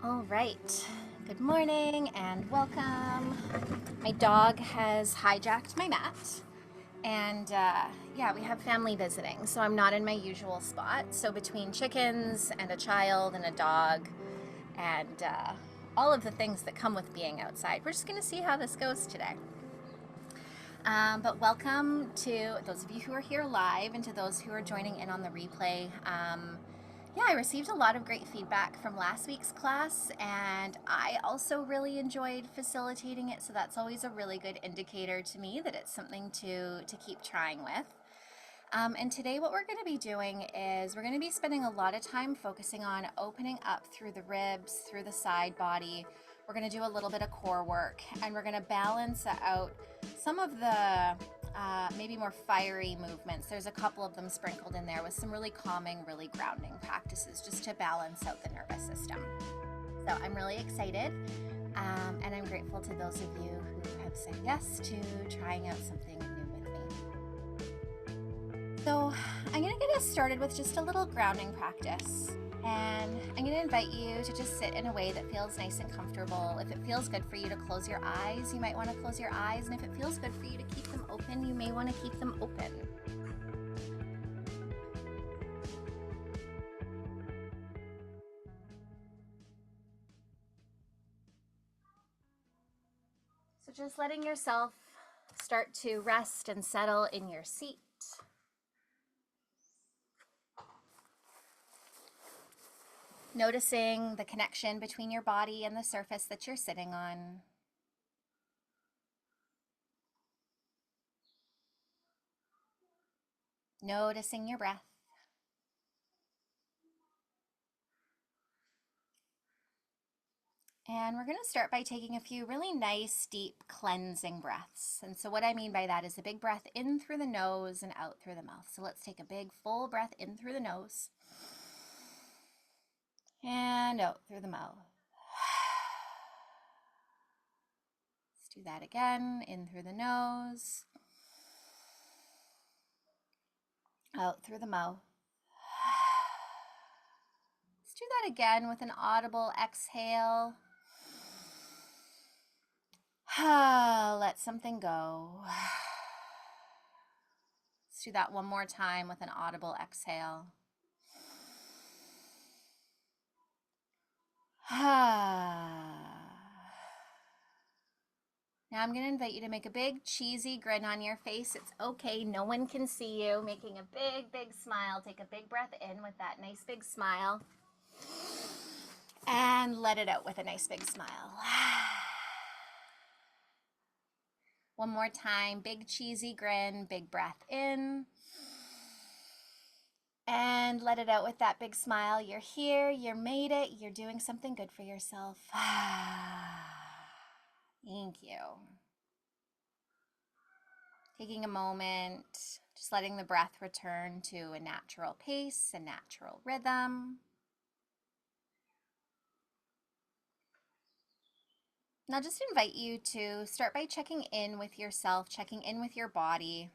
All right, good morning and welcome. My dog has hijacked my mat, and yeah, we have family visiting, so I'm not in my usual spot. So between chickens and a child and a dog and all of the things that come with being outside, we're just gonna see how this goes today. But welcome to those of you who are here live and to those who are joining in on the replay. Yeah, I received a lot of great feedback from last week's class, and I also really enjoyed facilitating it, so that's always a really good indicator to me that it's something to keep trying with. And today what we're going to be doing is we're going to be spending a lot of time focusing on opening up through the ribs, through the side body. We're going to do a little bit of core work, and we're going to balance out some of the maybe more fiery movements. There's a couple of them sprinkled in there with some really calming, really grounding practices just to balance out the nervous system. So I'm really excited, and I'm grateful to those of you who have said yes to trying out something new with me. So I'm going to get us started with just a little grounding practice. And I'm going to invite you to just sit in a way that feels nice and comfortable. If it feels good for you to close your eyes, you might want to close your eyes. And if it feels good for you to keep them open, you may want to keep them open. So just letting yourself start to rest and settle in your seat. Noticing the connection between your body and the surface that you're sitting on. Noticing your breath. And we're going to start by taking a few really nice, deep, cleansing breaths. And so what I mean by that is a big breath in through the nose and out through the mouth. So let's take a big, full breath in through the nose and out through the mouth. Let's do that again. In through the nose, out through the mouth. Let's do that again with an audible exhale. Let something go. Let's do that one more time with an audible exhale. Now I'm going to invite you to make a big cheesy grin on your face. It's okay. No one can see you. Making a big, big smile. Take a big breath in with that nice big smile. And let it out with a nice big smile. One more time. Big cheesy grin. Big breath in. And let it out with that big smile. You're here. You made it. You're doing something good for yourself. Thank you. Taking a moment, just letting the breath return to a natural pace, a natural rhythm. Now just invite you to start by checking in with yourself, checking in with your body.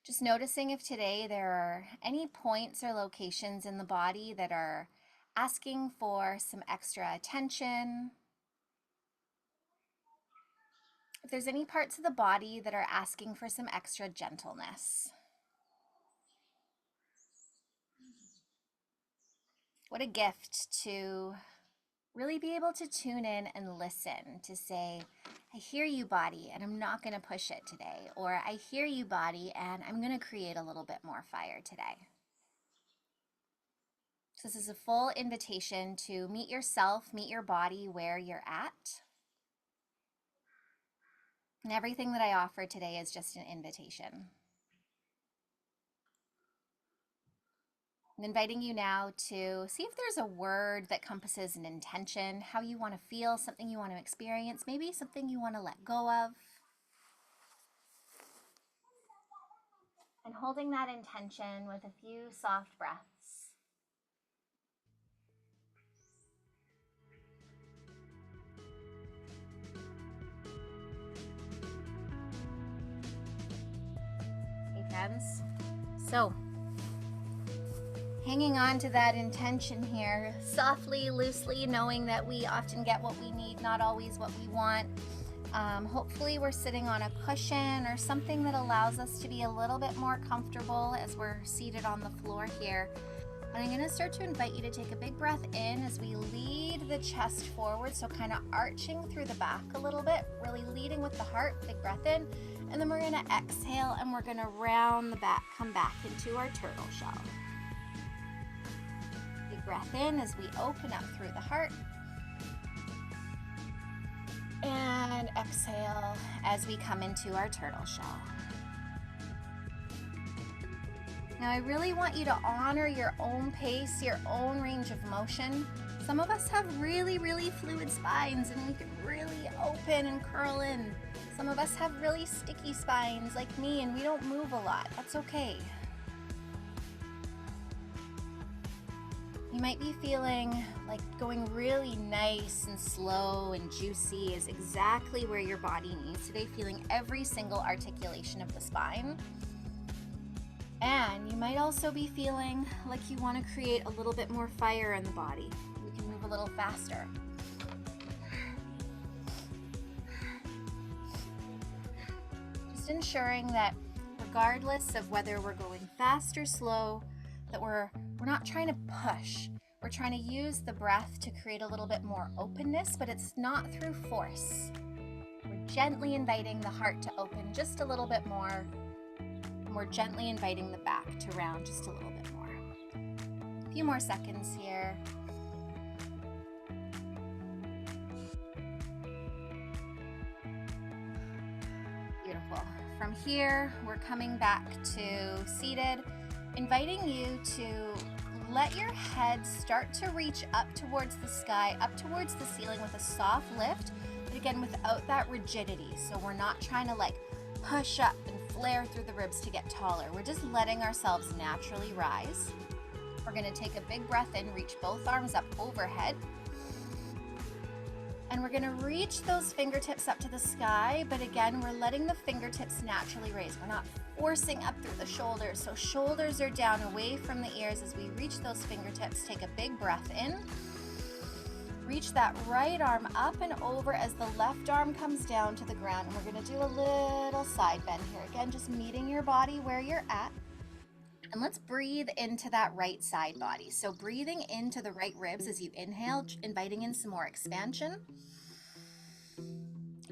Just noticing if today there are any points or locations in the body that are asking for some extra attention. If there's any parts of the body that are asking for some extra gentleness. What a gift to really be able to tune in and listen, to say, I hear you, body, and I'm not going to push it today. Or I hear you, body, and I'm going to create a little bit more fire today. So this is a full invitation to meet yourself, meet your body where you're at. And everything that I offer today is just an invitation. I'm inviting you now to see if there's a word that encompasses an intention, how you want to feel, something you want to experience, maybe something you want to let go of. And holding that intention with a few soft breaths. Hey friends. So, hanging on to that intention here, softly, loosely, knowing that we often get what we need, not always what we want. Hopefully we're sitting on a cushion or something that allows us to be a little bit more comfortable as we're seated on the floor here. And I'm going to start to invite you to take a big breath in as we lead the chest forward, so kind of arching through the back a little bit, really leading with the heart. Big breath in, and then we're going to exhale and we're going to round the back, come back into our turtle shell. Big breath in as we open up through the heart. And exhale as we come into our turtle shell. Now I really want you to honor your own pace, your own range of motion. Some of us have really, really fluid spines and we can really open and curl in. Some of us have really sticky spines like me and we don't move a lot. That's okay. You might be feeling like going really nice and slow and juicy is exactly where your body needs today, feeling every single articulation of the spine. And you might also be feeling like you want to create a little bit more fire in the body. You can move a little faster. Just ensuring that regardless of whether we're going fast or slow, that we're not trying to push. We're trying to use the breath to create a little bit more openness, but it's not through force. We're gently inviting the heart to open just a little bit more. And we're gently inviting the back to round just a little bit more. A few more seconds here. Beautiful. From here, we're coming back to seated, inviting you to let your head start to reach up towards the sky, up towards the ceiling with a soft lift, but again, without that rigidity. So we're not trying to like push up and flare through the ribs to get taller. We're just letting ourselves naturally rise. We're going to take a big breath in, reach both arms up overhead. And we're going to reach those fingertips up to the sky, but again, we're letting the fingertips naturally raise. We're not forcing up through the shoulders. So shoulders are down away from the ears as we reach those fingertips. Take a big breath in. Reach that right arm up and over as the left arm comes down to the ground. And we're going to do a little side bend here. Again, just meeting your body where you're at. And let's breathe into that right side body. So breathing into the right ribs as you inhale, inviting in some more expansion.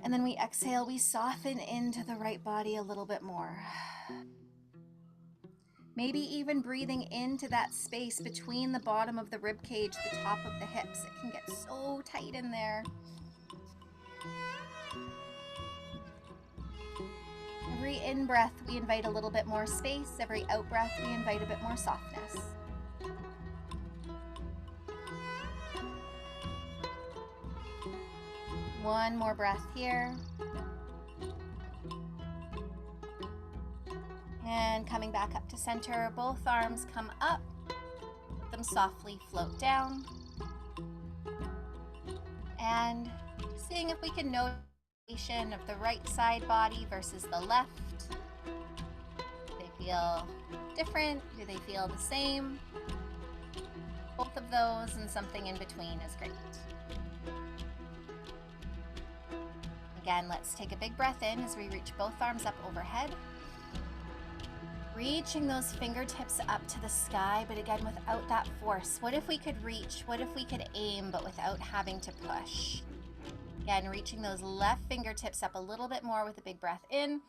And then we exhale, we soften into the right body a little bit more. Maybe even breathing into that space between the bottom of the rib cage, the top of the hips. It can get so tight in there. Every in-breath, we invite a little bit more space. Every out-breath, we invite a bit more softness. One more breath here. And coming back up to center, both arms come up. Let them softly float down. And seeing if we can notice of the right side body versus the left. Do they feel different? Do they feel the same? Both of those and something in between is great. Again, let's take a big breath in as we reach both arms up overhead. Reaching those fingertips up to the sky, but again, without that force. What if we could reach? What if we could aim, but without having to push? Again, reaching those left fingertips up a little bit more with a big breath in,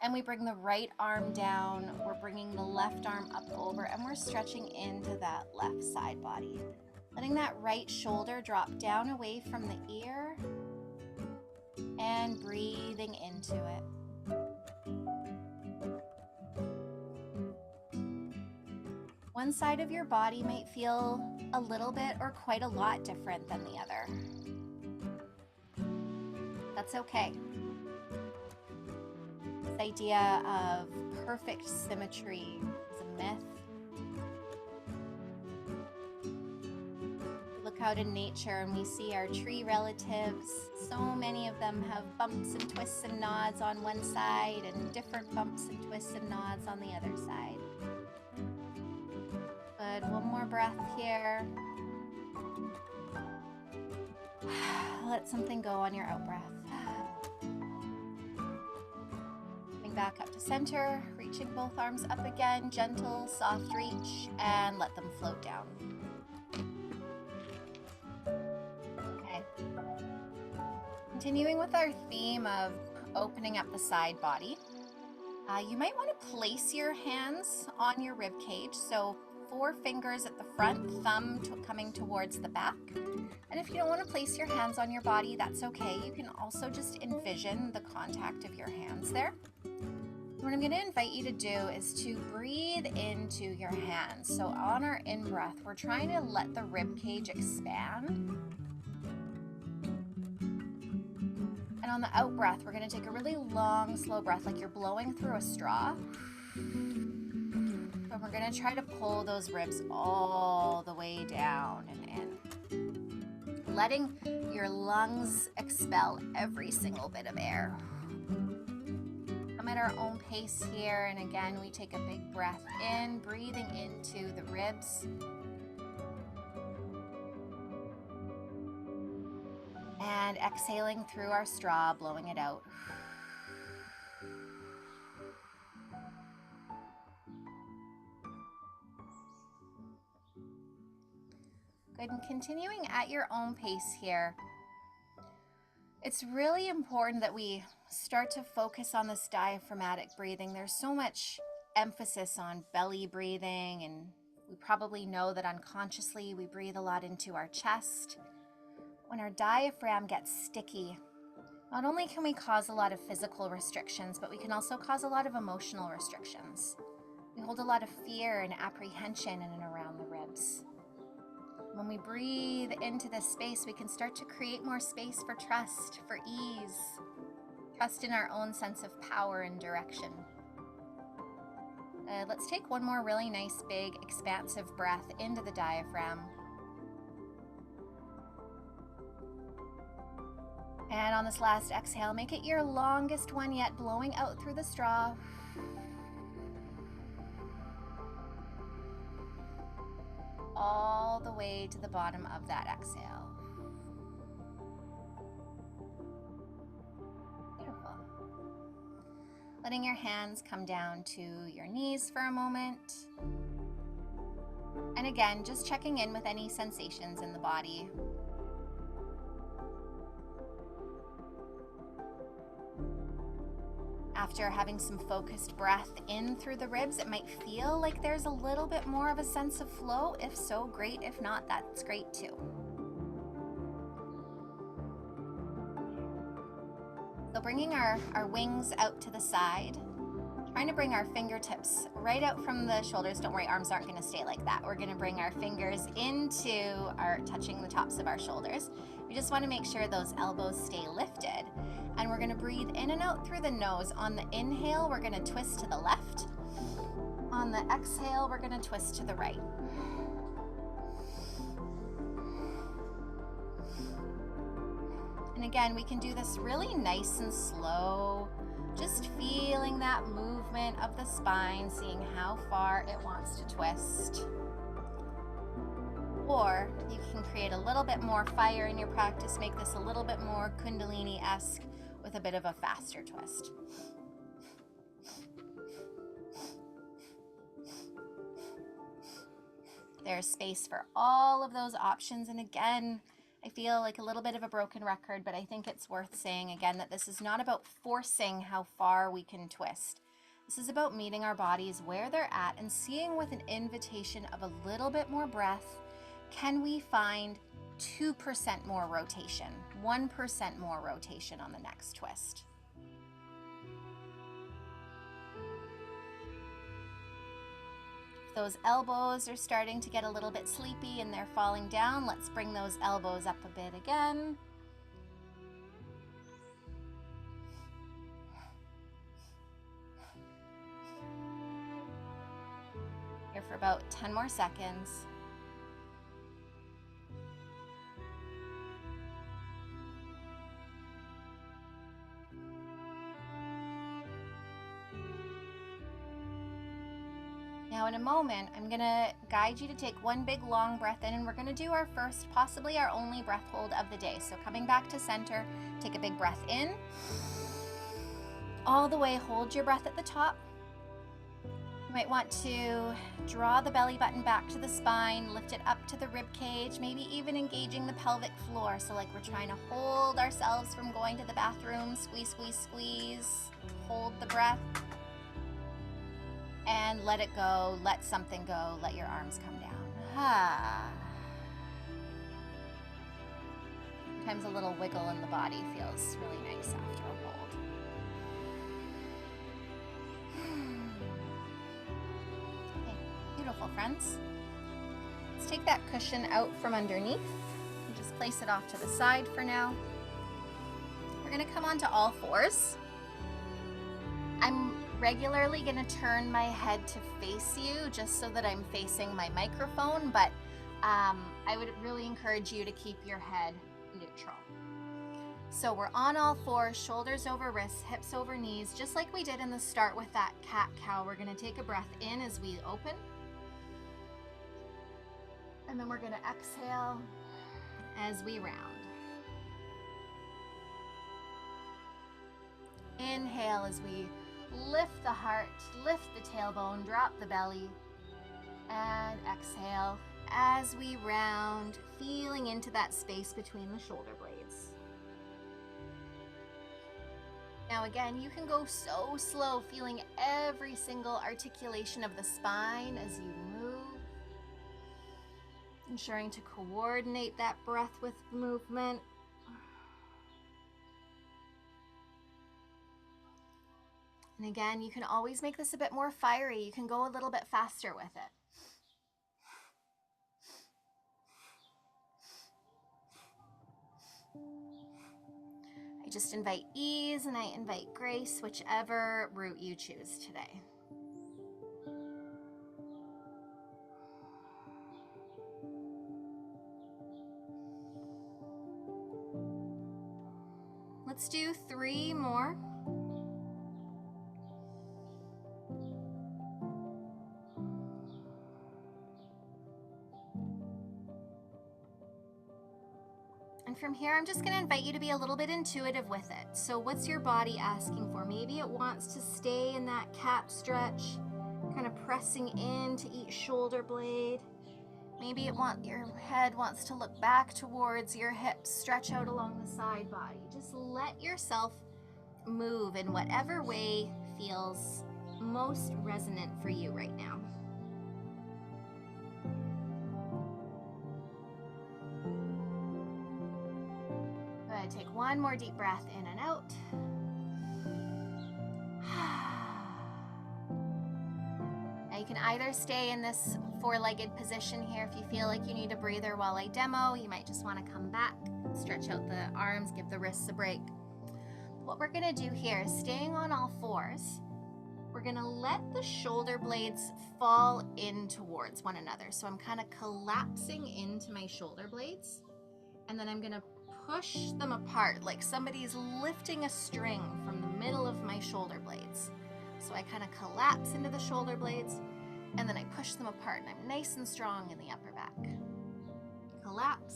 and we bring the right arm down. We're bringing the left arm up over, and we're stretching into that left side body. Letting that right shoulder drop down away from the ear, and breathing into it. One side of your body might feel a little bit or quite a lot different than the other. That's okay. This idea of perfect symmetry is a myth. We look out in nature and we see our tree relatives. So many of them have bumps and twists and nods on one side and different bumps and twists and nods on the other side. Good. One more breath here. Let something go on your out breath. Coming back up to center, reaching both arms up again, gentle, soft reach, and let them float down. Okay. Continuing with our theme of opening up the side body, you might want to place your hands on your rib cage. So 4 fingers at the front, thumb coming towards the back. And if you don't want to place your hands on your body, that's okay. You can also just envision the contact of your hands there. What I'm going to invite you to do is to breathe into your hands. So on our in-breath, we're trying to let the rib cage expand. And on the out-breath, we're going to take a really long, slow breath, like you're blowing through a straw. And we're going to try to pull those ribs all the way down and in. Letting your lungs expel every single bit of air. Come at our own pace here, and again, we take a big breath in, breathing into the ribs. And exhaling through our straw, blowing it out. Good, and continuing at your own pace here. It's really important that we start to focus on this diaphragmatic breathing. There's so much emphasis on belly breathing, and we probably know that unconsciously we breathe a lot into our chest. When our diaphragm gets sticky, not only can we cause a lot of physical restrictions, but we can also cause a lot of emotional restrictions. We hold a lot of fear and apprehension in and around the ribs. When we breathe into this space, we can start to create more space for trust, for ease, trust in our own sense of power and direction. Let's take one more really nice, big, expansive breath into the diaphragm. And on this last exhale, make it your longest one yet, blowing out through the straw. All the way to the bottom of that exhale. Beautiful. Letting your hands come down to your knees for a moment. And again, just checking in with any sensations in the body. After having some focused breath in through the ribs, it might feel like there's a little bit more of a sense of flow. If so, great. If not, that's great too. So bringing our wings out to the side, trying to bring our fingertips right out from the shoulders. Don't worry, arms aren't going to stay like that. We're going to bring our fingers touching the tops of our shoulders. We just want to make sure those elbows stay lifted. And we're going to breathe in and out through the nose. On the inhale, we're going to twist to the left. On the exhale, we're going to twist to the right. And again, we can do this really nice and slow, just feeling that movement of the spine, seeing how far it wants to twist. Or you can create a little bit more fire in your practice, make this a little bit more Kundalini-esque with a bit of a faster twist. There's space for all of those options. And again, I feel like a little bit of a broken record, but I think it's worth saying again that this is not about forcing how far we can twist. This is about meeting our bodies where they're at and seeing with an invitation of a little bit more breath, can we find 2% more rotation, 1% more rotation on the next twist. If those elbows are starting to get a little bit sleepy and they're falling down, let's bring those elbows up a bit again. Here for about 10 more seconds. Now, in a moment, I'm gonna guide you to take one big long breath in, and we're gonna do our first, possibly our only breath hold of the day. So coming back to center, take a big breath in. All the way, hold your breath at the top. You might want to draw the belly button back to the spine, lift it up to the rib cage, maybe even engaging the pelvic floor. So like we're trying to hold ourselves from going to the bathroom. Squeeze, squeeze, squeeze. Hold the breath. And let it go, let something go, let your arms come down. Sometimes a little wiggle in the body feels really nice after a hold. Okay, beautiful friends. Let's take that cushion out from underneath and just place it off to the side for now. We're gonna come onto all fours. I'm regularly going to turn my head to face you just so that I'm facing my microphone, but I would really encourage you to keep your head neutral. So we're on all fours, shoulders over wrists, hips over knees, just like we did in the start with that cat-cow. We're going to take a breath in as we open, and then we're going to exhale as we round. Inhale as we lift the heart, lift the tailbone, drop the belly, and exhale as we round, feeling into that space between the shoulder blades. Now again, you can go so slow, feeling every single articulation of the spine as you move, ensuring to coordinate that breath with movement. And again, you can always make this a bit more fiery. You can go a little bit faster with it. I just invite ease and I invite grace, whichever route you choose today. Let's do 3 more. And from here, I'm just going to invite you to be a little bit intuitive with it. So what's your body asking for? Maybe it wants to stay in that cat stretch, kind of pressing into each shoulder blade. Maybe your head wants to look back towards your hips, stretch out along the side body. Just let yourself move in whatever way feels most resonant for you right now. Take one more deep breath in and out. Now you can either stay in this 4-legged position here if you feel like you need a breather while I demo. You might just want to come back, stretch out the arms, give the wrists a break. What we're going to do here is, staying on all fours, we're going to let the shoulder blades fall in towards one another. So I'm kind of collapsing into my shoulder blades, and then I'm going to push them apart like somebody's lifting a string from the middle of my shoulder blades. So I kind of collapse into the shoulder blades, and then I push them apart, and I'm nice and strong in the upper back. Collapse,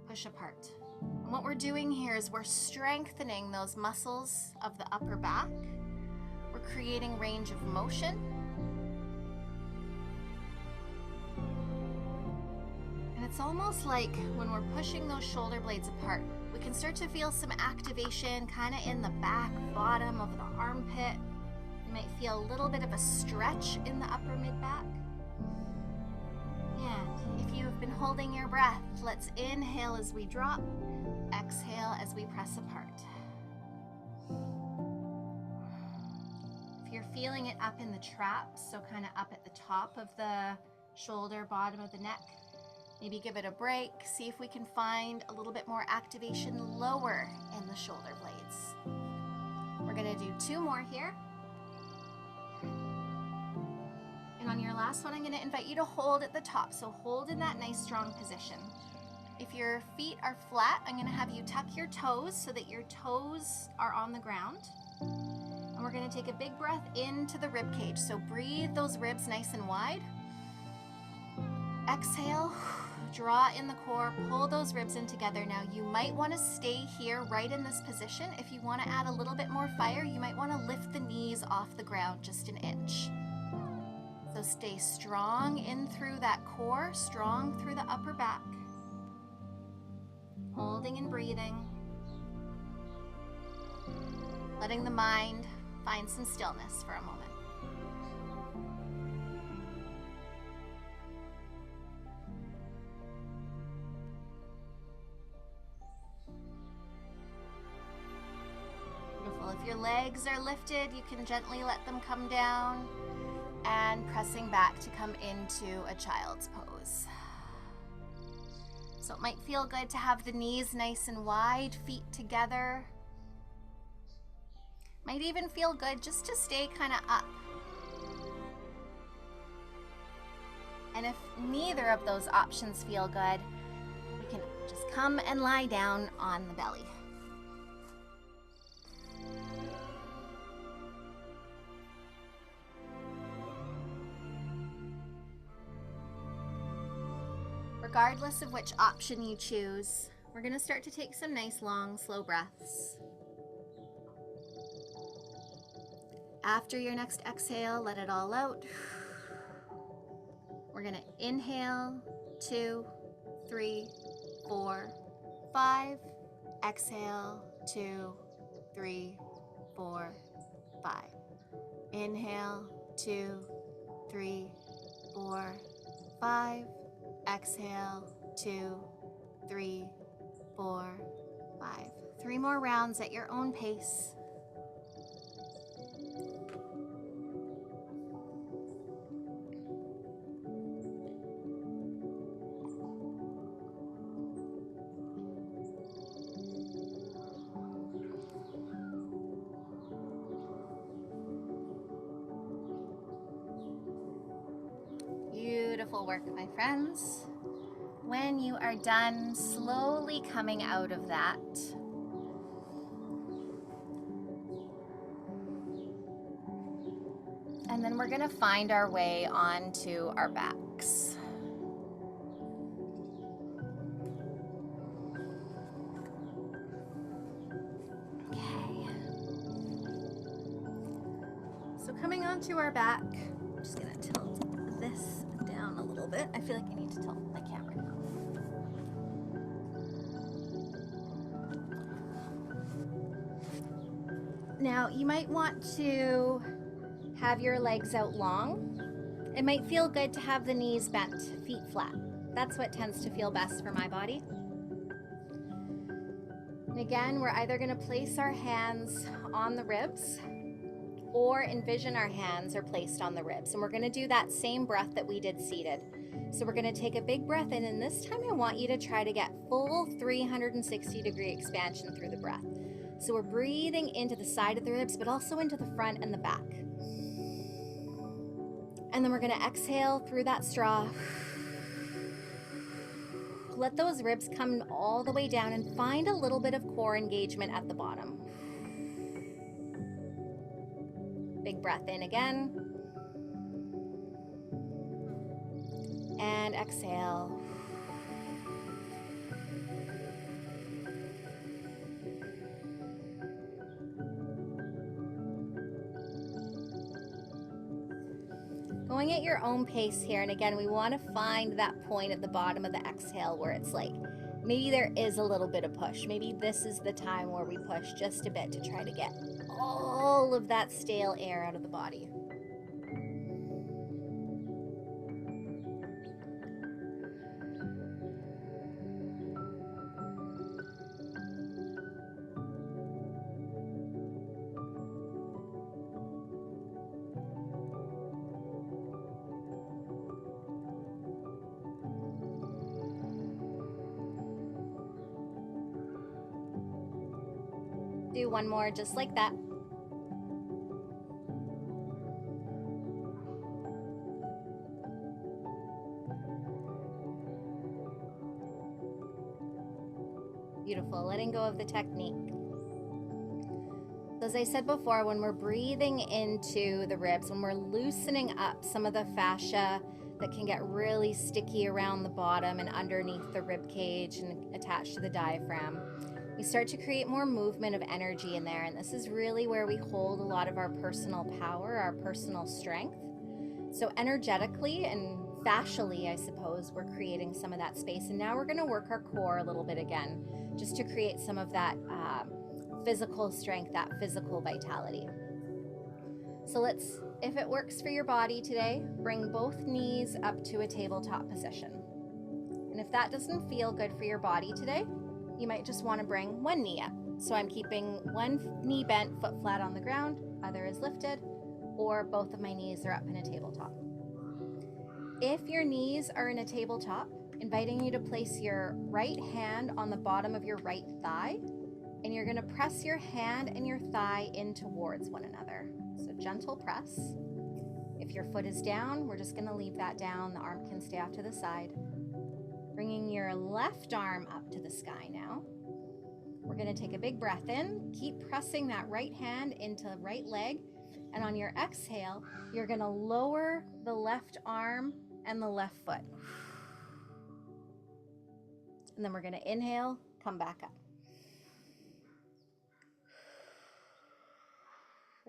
push apart. And what we're doing here is we're strengthening those muscles of the upper back. We're creating range of motion. It's almost like when we're pushing those shoulder blades apart, we can start to feel some activation kind of in the back bottom of the armpit. You might feel a little bit of a stretch in the upper mid-back. And if you've been holding your breath, let's inhale as we drop, exhale as we press apart. If you're feeling it up in the traps, so kind of up at the top of the shoulder, bottom of the neck, maybe give it a break. See if we can find a little bit more activation lower in the shoulder blades. We're going to do 2 more here. And on your last one, I'm going to invite you to hold at the top. So hold in that nice strong position. If your feet are flat, I'm going to have you tuck your toes so that your toes are on the ground. And we're going to take a big breath into the rib cage. So breathe those ribs nice and wide. Exhale, draw in the core, pull those ribs in together. Now you might want to stay here right in this position. If you want to add a little bit more fire, you might want to lift the knees off the ground just an inch. So stay strong in through that core, strong through the upper back. Holding and breathing. Letting the mind find some stillness for a moment. Beautiful. If your legs are lifted, you can gently let them come down and pressing back to come into a child's pose. So it might feel good to have the knees nice and wide, feet together. Might even feel good just to stay kind of up. And if neither of those options feel good, we can just come and lie down on the belly. Regardless of which option you choose, we're going to start to take some nice, long, slow breaths. After your next exhale, let it all out. We're going to inhale, 2, 3, 4, 5. Exhale, 2, 3, 4, 5. Inhale, 2, 3, 4, 5. Exhale, 2, 3, 4, 5. 3 more rounds at your own pace. Beautiful work, my friends. When you are done, slowly coming out of that, and then we're going to find our way onto our backs. Okay. So coming onto our back, I'm just going to tilt this down a little bit. I feel like I need to tilt my camera now. Now, you might want to have your legs out long. It might feel good to have the knees bent, feet flat. That's what tends to feel best for my body. And again, we're either going to place our hands on the ribs or envision our hands are placed on the ribs. And we're going to do that same breath that we did seated. So we're going to take a big breath in, and this time I want you to try to get full 360-degree expansion through the breath. So we're breathing into the side of the ribs, but also into the front and the back. And then we're going to exhale through that straw. Let those ribs come all the way down and find a little bit of core engagement at the bottom. Big breath in again. And exhale. Going at your own pace here, and again, we want to find that point at the bottom of the exhale where it's like, maybe there is a little bit of push. Maybe this is the time where we push just a bit to try to get all of that stale air out of the body. Do one more just like that. Beautiful. Letting go of the technique. As I said before, when we're breathing into the ribs, when we're loosening up some of the fascia that can get really sticky around the bottom and underneath the rib cage and attached to the diaphragm, we start to create more movement of energy in there. And this is really where we hold a lot of our personal power, our personal strength. So energetically and fascially, I suppose, we're creating some of that space. And now we're going to work our core a little bit again, just to create some of that physical strength, that physical vitality. So let's, if it works for your body today, bring both knees up to a tabletop position. And if that doesn't feel good for your body today, you might just want to bring one knee up. So I'm keeping one knee bent, foot flat on the ground, other is lifted, or both of my knees are up in a tabletop. If your knees are in a tabletop, inviting you to place your right hand on the bottom of your right thigh, and you're going to press your hand and your thigh in towards one another. So gentle press. If your foot is down, we're just going to leave that down. The arm can stay off to the side. Bringing your left arm up to the sky now. We're going to take a big breath in. Keep pressing that right hand into the right leg. And on your exhale, you're going to lower the left arm and the left foot. And then we're going to inhale, come back up.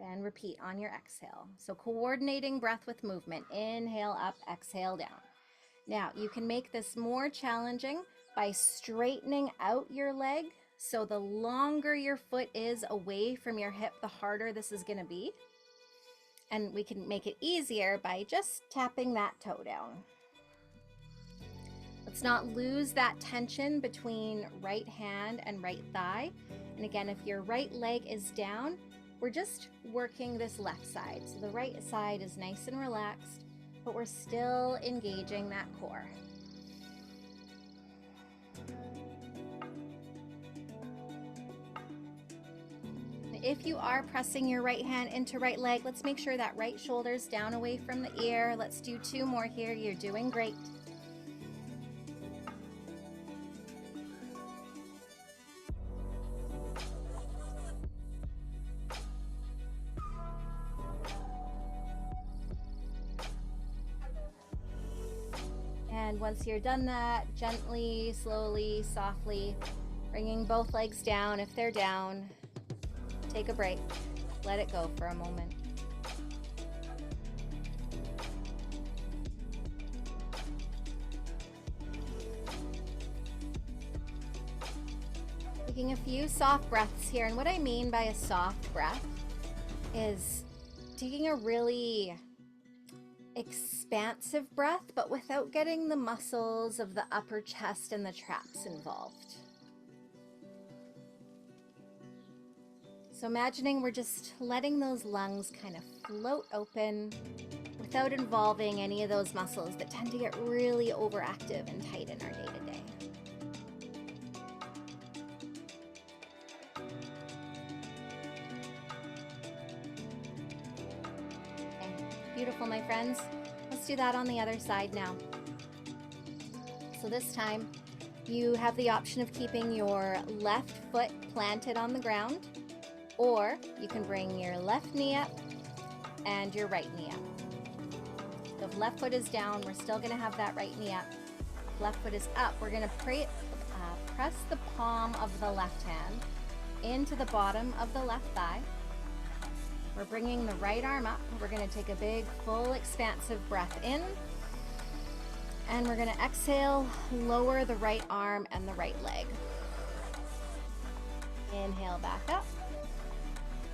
And repeat on your exhale. So coordinating breath with movement. Inhale up, exhale down. Now you can make this more challenging by straightening out your leg. So the longer your foot is away from your hip, the harder this is going to be. And we can make it easier by just tapping that toe down. Let's not lose that tension between right hand and right thigh. And again, if your right leg is down, we're just working this left side. So the right side is nice and relaxed, but we're still engaging that core. If you are pressing your right hand into right leg, let's make sure that right shoulder's down away from the ear. Let's do 2 more here. You're doing great. And once you're done that, gently, slowly, softly, bringing both legs down if they're down. Take a break. Let it go for a moment. Taking a few soft breaths here. And what I mean by a soft breath is taking a really expansive breath, but without getting the muscles of the upper chest and the traps involved. So imagining we're just letting those lungs kind of float open without involving any of those muscles that tend to get really overactive and tight in our day-to-day. Okay, beautiful, my friends. Let's do that on the other side now. So this time, you have the option of keeping your left foot planted on the ground, or you can bring your left knee up and your right knee up. So if left foot is down, we're still going to have that right knee up. If left foot is up, we're going to press the palm of the left hand into the bottom of the left thigh. We're bringing the right arm up. We're going to take a big, full, expansive breath in. And we're going to exhale, lower the right arm and the right leg. Inhale back up.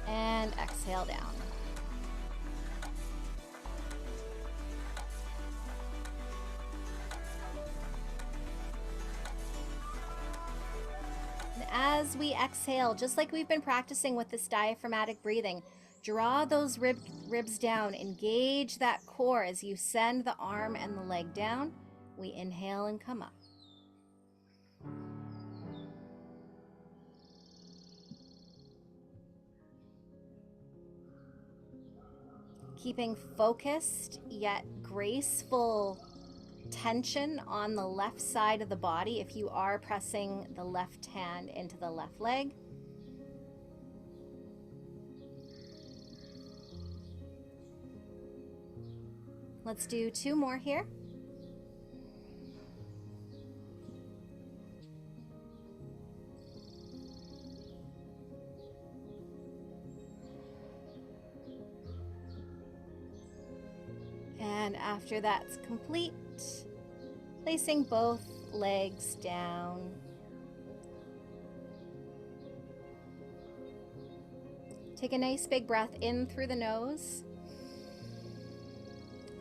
And exhale down. And as we exhale, just like we've been practicing with this diaphragmatic breathing, draw those ribs down, engage that core as you send the arm and the leg down. We inhale and come up. Keeping focused yet graceful tension on the left side of the body if you are pressing the left hand into the left leg. Let's do 2 more here. And after that's complete, placing both legs down. Take a nice big breath in through the nose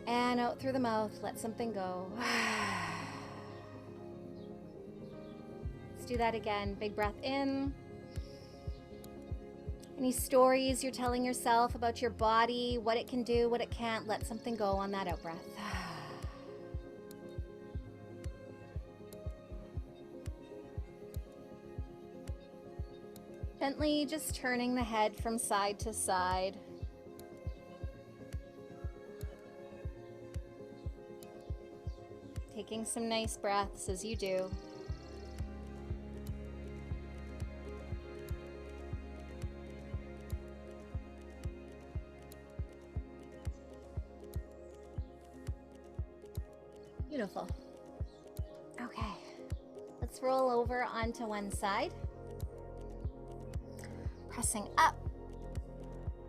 and out through the mouth. Let something go. Let's do that again. Big breath in. Any stories you're telling yourself about your body, what it can do, what it can't, let something go on that out breath. Gently just turning the head from side to side. Taking some nice breaths as you do. Beautiful. Okay, let's roll over onto one side. Pressing up.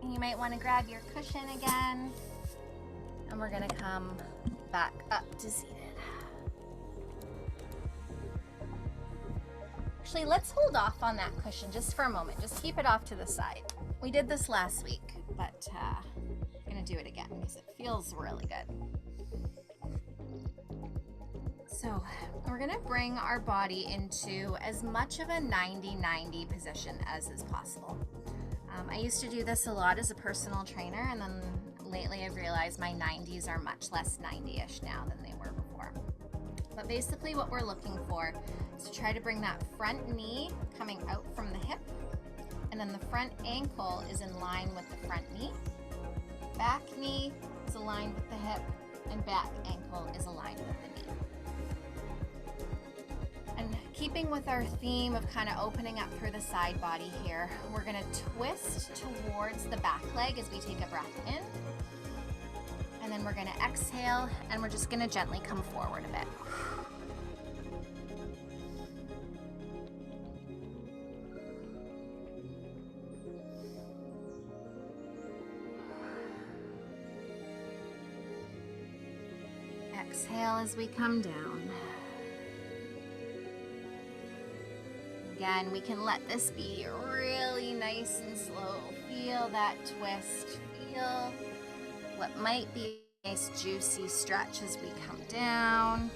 And you might want to grab your cushion again. And we're going to come back up to seated. Actually, let's hold off on that cushion just for a moment. Just keep it off to the side. We did this last week, but I'm going to do it again because it feels really good. So we're going to bring our body into as much of a 90-90 position as is possible. I used to do this a lot as a personal trainer, and then lately I've realized my 90s are much less 90-ish now than they were before. But basically what we're looking for is to try to bring that front knee coming out from the hip, and then the front ankle is in line with the front knee. Back knee is aligned with the hip, and back ankle is aligned with the knee. And keeping with our theme of kind of opening up through the side body here, we're going to twist towards the back leg as we take a breath in. And then we're going to exhale, and we're just going to gently come forward a bit. Exhale as we come down. Again, we can let this be really nice and slow. Feel that twist. Feel what might be a nice juicy stretch as we come down.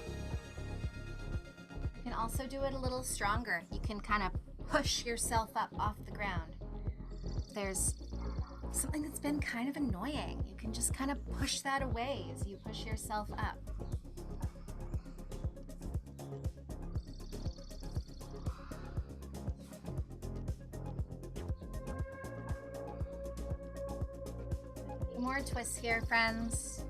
You can also do it a little stronger. You can kind of push yourself up off the ground. If there's something that's been kind of annoying, you can just kind of push that away as you push yourself up. More twists here, friends.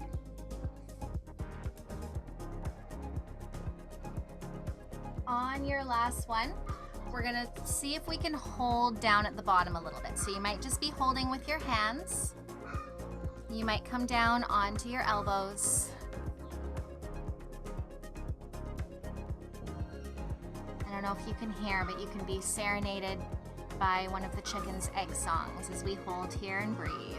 On your last one, we're gonna see if we can hold down at the bottom a little bit. So you might just be holding with your hands. You might come down onto your elbows. I don't know if you can hear, but you can be serenaded by one of the chicken's egg songs as we hold here and breathe.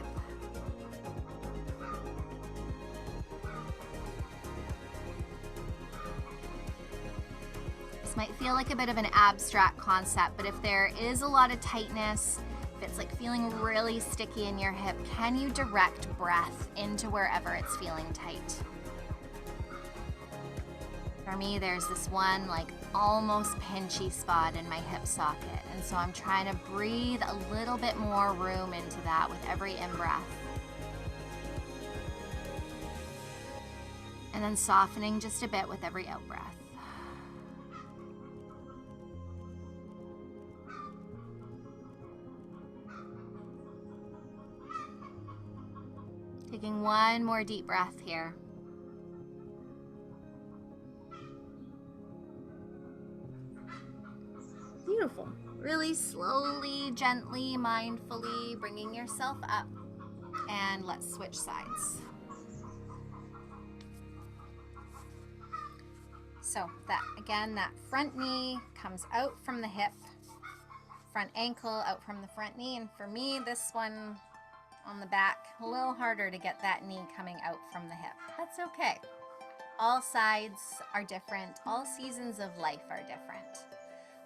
This might feel like a bit of an abstract concept, but if there is a lot of tightness, if it's like feeling really sticky in your hip, can you direct breath into wherever it's feeling tight? For me, there's this one like almost pinchy spot in my hip socket, and so I'm trying to breathe a little bit more room into that with every in-breath. And then softening just a bit with every out-breath. Taking one more deep breath here. Beautiful. Really slowly, gently, mindfully bringing yourself up. And let's switch sides. So that, again, that front knee comes out from the hip, front ankle out from the front knee. And for me, this one on the back, a little harder to get that knee coming out from the hip. That's okay. All sides are different. All seasons of life are different.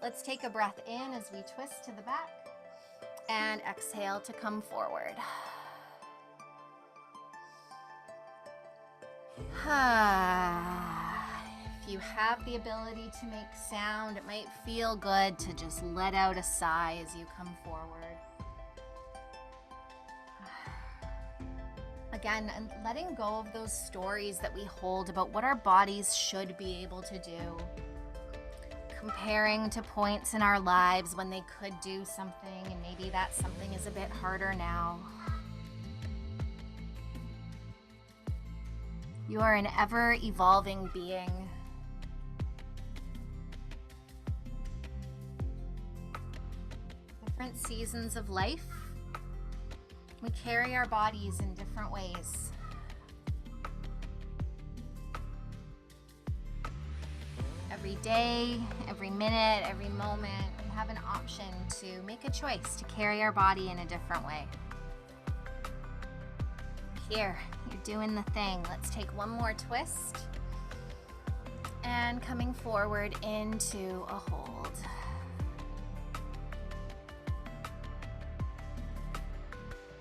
Let's take a breath in as we twist to the back and exhale to come forward. If you have the ability to make sound, it might feel good to just let out a sigh as you come forward. Again, and letting go of those stories that we hold about what our bodies should be able to do. Comparing to points in our lives when they could do something, and maybe that something is a bit harder now. You are an ever-evolving being. Different seasons of life. We carry our bodies in different ways. Every day, every minute, every moment, we have an option to make a choice to carry our body in a different way. Here, you're doing the thing. Let's take one more twist. And coming forward into a hold.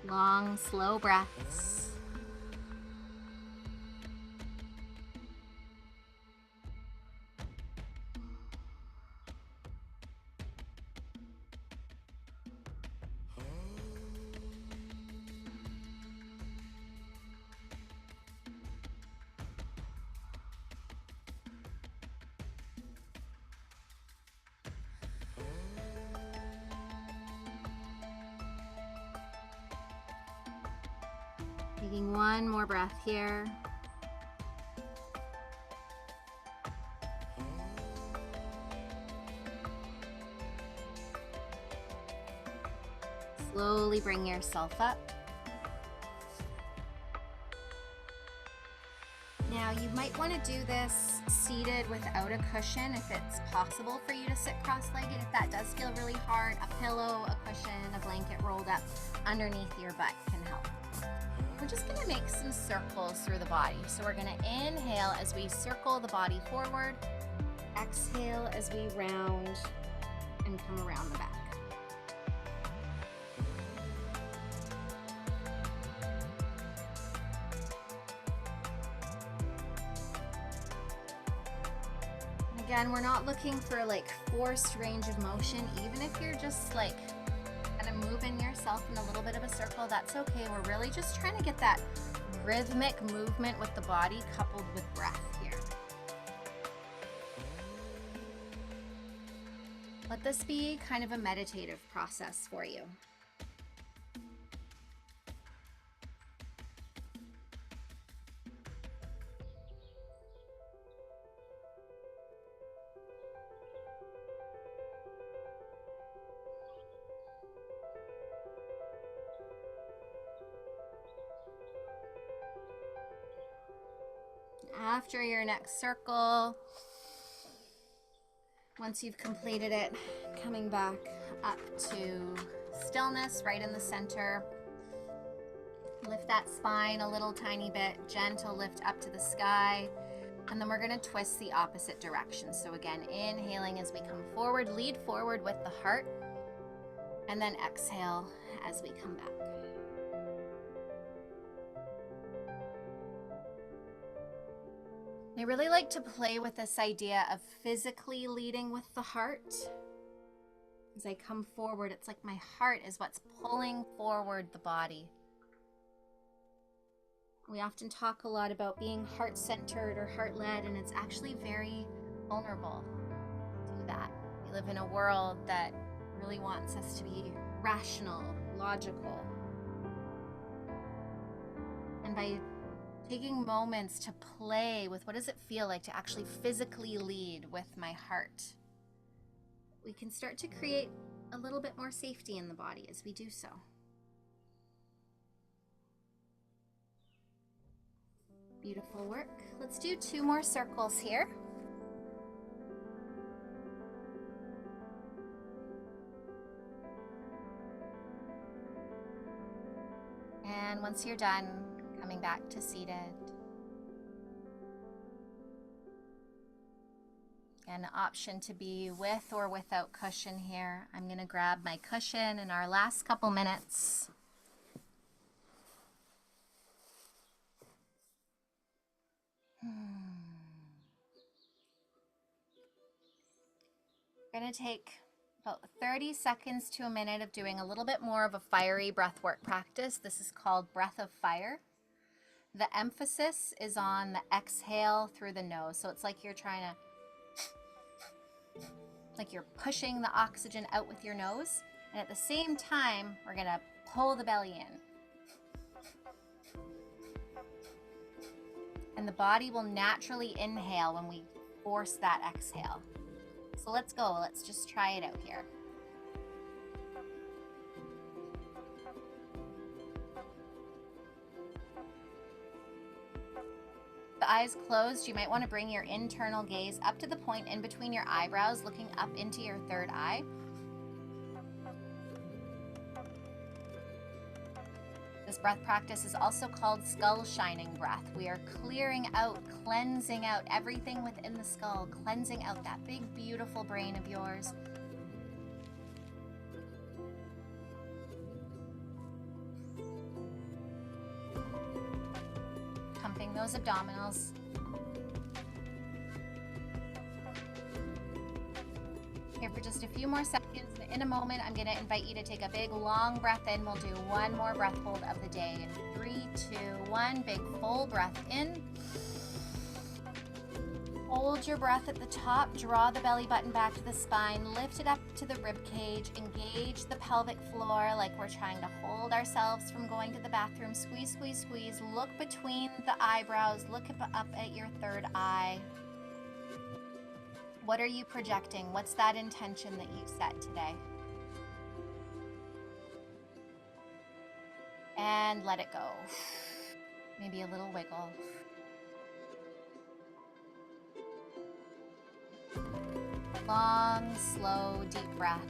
Long, slow breaths. Taking one more breath here. Slowly bring yourself up. Now you might want to do this seated without a cushion if it's possible for you to sit cross-legged. If that does feel really hard, a pillow, a cushion, a blanket rolled up underneath your butt can help. We're just going to make some circles through the body. So we're going to inhale as we circle the body forward, exhale as we round and come around the back. Again, we're not looking for like forced range of motion. Even if you're just like kind of moving yourself in a little bit of a circle, that's okay. We're really just trying to get that rhythmic movement with the body coupled with breath here. Let this be kind of a meditative process for you. After your next circle, once you've completed it, coming back up to stillness right in the center. Lift that spine a little tiny bit, gentle lift up to the sky, and then we're going to twist the opposite direction. So again, inhaling as we come forward, lead forward with the heart, and then exhale as we come back. I really like to play with this idea of physically leading with the heart. As I come forward, it's like my heart is what's pulling forward the body. We often talk a lot about being heart-centered or heart-led, and it's actually very vulnerable to do that. We live in a world that really wants us to be rational, logical. And by taking moments to play with what does it feel like to actually physically lead with my heart, we can start to create a little bit more safety in the body as we do so. Beautiful work. Let's do 2 more circles here. once you're done, coming back to seated. An option to be with or without cushion here. I'm going to grab my cushion in our last couple minutes. We're going to take about 30 seconds to a minute of doing a little bit more of a fiery breathwork practice. This is called Breath of Fire. The emphasis is on the exhale through the nose. So it's like you're trying to, like you're pushing the oxygen out with your nose. And at the same time, we're going to pull the belly in. And the body will naturally inhale when we force that exhale. So let's go. Let's just try it out here. The eyes closed, you might want to bring your internal gaze up to the point in between your eyebrows, looking up into your third eye. This breath practice is also called skull shining breath. We are clearing out, cleansing out everything within the skull, cleansing out that big, beautiful brain of yours. Pumping those abdominals. Here for just a few more seconds. In a moment, I'm going to invite you to take a big, long breath in. We'll do one more breath hold of the day. In 3, 2, 1, big full breath in. Hold your breath at the top. Draw the belly button back to the spine. Lift it up to the rib cage. Engage the pelvic floor like we're trying to hold ourselves from going to the bathroom. Squeeze, squeeze, squeeze. Look between the eyebrows. Look up at your third eye. What are you projecting? What's that intention that you set today? And let it go. Maybe a little wiggle. Long, slow, deep breath.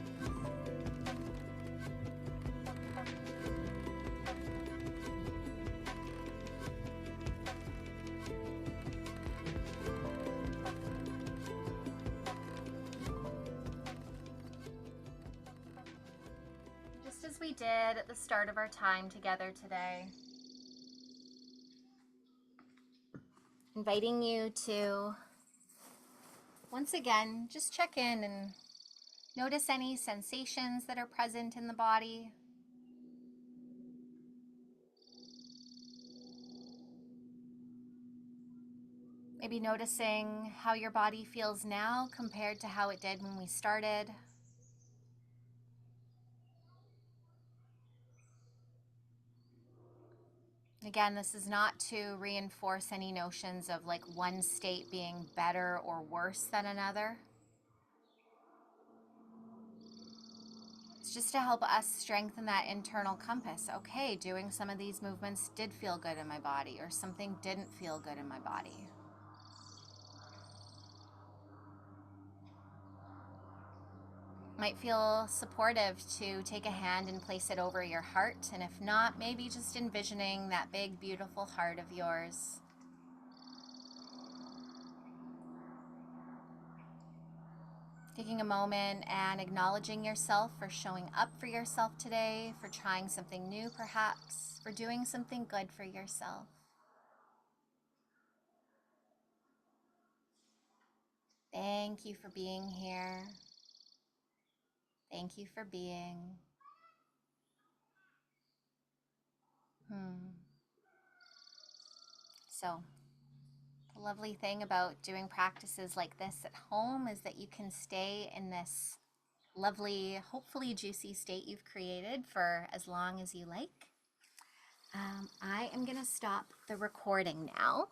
As we did at the start of our time together today. Inviting you to, once again, just check in and notice any sensations that are present in the body. Maybe noticing how your body feels now compared to how it did when we started. Again, this is not to reinforce any notions of like one state being better or worse than another. It's just to help us strengthen that internal compass. Okay, doing some of these movements did feel good in my body, or something didn't feel good in my body. Might feel supportive to take a hand and place it over your heart, and if not, maybe just envisioning that big, beautiful heart of yours. Taking a moment and acknowledging yourself for showing up for yourself today, for trying something new perhaps, for doing something good for yourself. Thank you for being here. Thank you for being. So, the lovely thing about doing practices like this at home is that you can stay in this lovely, hopefully juicy state you've created for as long as you like. I am going to stop the recording now.